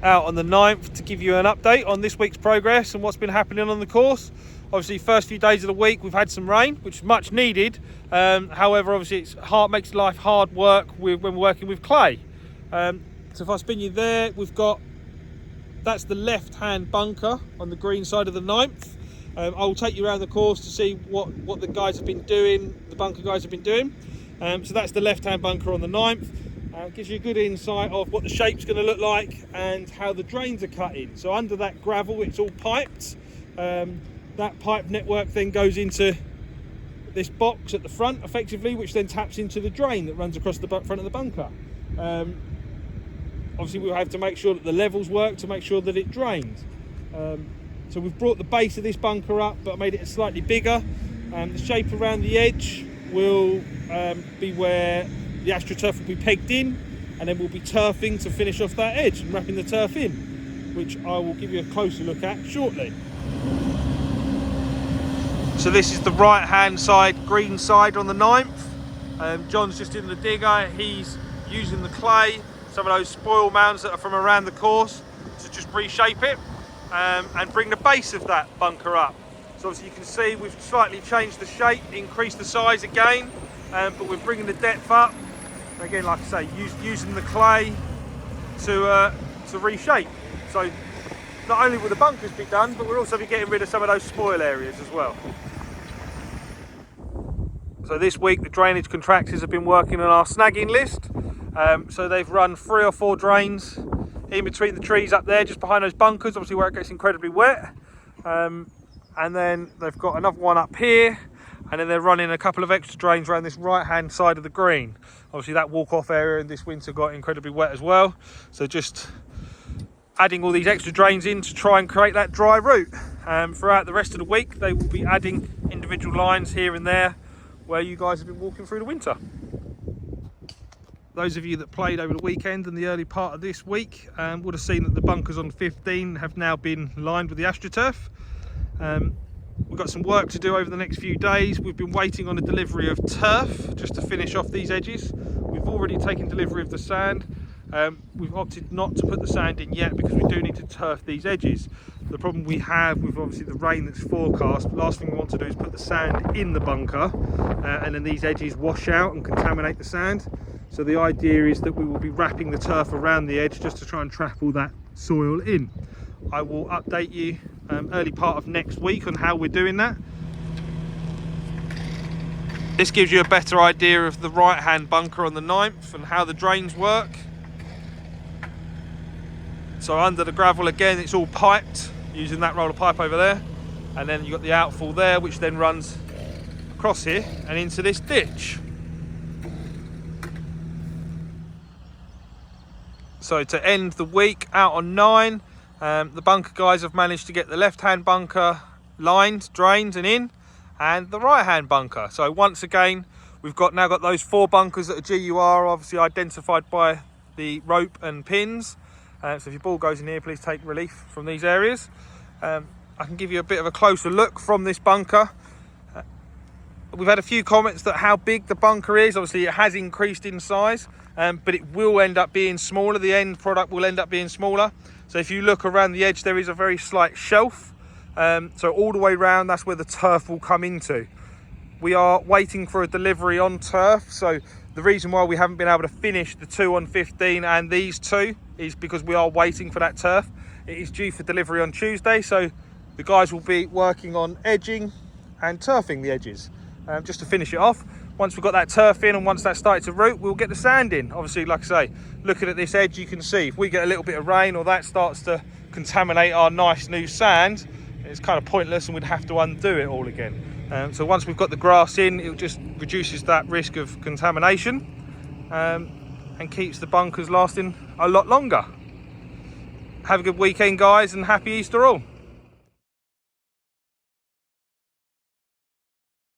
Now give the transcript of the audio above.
out on the 9th to give you an update on this week's progress and what's been happening on the course. Obviously, first few days of the week we've had some rain, which is much needed. However, obviously it's hard, makes life hard work when we're working with clay. So if I spin you there, that's the left-hand bunker on the green side of the 9th. I will take you around the course to see what the guys have been doing, the bunker guys have been doing. So that's the left-hand bunker on the 9th. Gives you a good insight of what the shape's going to look like and how the drains are cut in. So under that gravel, it's all piped. That pipe network then goes into this box at the front, effectively, which then taps into the drain that runs across the front of the bunker. Obviously, we'll have to make sure that the levels work to make sure that it drains. So we've brought the base of this bunker up, but made it slightly bigger. The shape around the edge will be where the AstroTurf will be pegged in, and then we'll be turfing to finish off that edge and wrapping the turf in, which I will give you a closer look at shortly. So this is the right hand side, green side on the 9th. John's just in the digger. He's using the clay, some of those spoil mounds that are from around the course, to just reshape it and bring the base of that bunker up. So obviously you can see we've slightly changed the shape, increased the size again, but we're bringing the depth up. Again, like I say, using the clay to reshape. So not only will the bunkers be done, but we'll also be getting rid of some of those spoil areas as well. So this week the drainage contractors have been working on our snagging list. So they've run 3 or 4 drains in between the trees up there, just behind those bunkers, obviously where it gets incredibly wet. And then they've got another one up here. And then they're running a couple of extra drains around this right hand side of the green. Obviously that walk off area in this winter got incredibly wet as well. So just adding all these extra drains in to try and create that dry route. Throughout the rest of the week they will be adding individual lines here and there where you guys have been walking through the winter. Those of you that played over the weekend and the early part of this week would have seen that the bunkers on 15 have now been lined with the AstroTurf. We've got some work to do over the next few days. We've been waiting on a delivery of turf just to finish off these edges. We've already taken delivery of the sand. We've opted not to put the sand in yet because we do need to turf these edges. The problem we have with obviously the rain that's forecast, the last thing we want to do is put the sand in the bunker and then these edges wash out and contaminate the sand. So the idea is that we will be wrapping the turf around the edge just to try and trap all that soil in. I will update you early part of next week on how we're doing that. This gives you a better idea of the right hand bunker on the 9th and how the drains work. So under the gravel again, it's all piped using that roller pipe over there, and then you've got the outfall there which then runs across here and into this ditch. So to end the week out on 9, the bunker guys have managed to get the left-hand bunker lined, drained and in, and the right-hand bunker. So once again, we've now got those 4 bunkers that are GUR, obviously identified by the rope and pins. So if your ball goes in here, please take relief from these areas. I can give you a bit of a closer look from this bunker. We've had a few comments that how big the bunker is. Obviously it has increased in size, but it will end up being smaller. The end product will end up being smaller. So if you look around the edge, there is a very slight shelf. So all the way around, that's where the turf will come into. We are waiting for a delivery on turf. So the reason why we haven't been able to finish the 2 on 15 and these 2 is because we are waiting for that turf. It is due for delivery on Tuesday. So the guys will be working on edging and turfing the edges just to finish it off. Once we've got that turf in and once that's started to root, we'll get the sand in. Obviously, like I say, looking at this edge, you can see if we get a little bit of rain or that starts to contaminate our nice new sand, it's kind of pointless and we'd have to undo it all again. So once we've got the grass in, it just reduces that risk of contamination and keeps the bunkers lasting a lot longer. Have a good weekend, guys, and happy Easter all.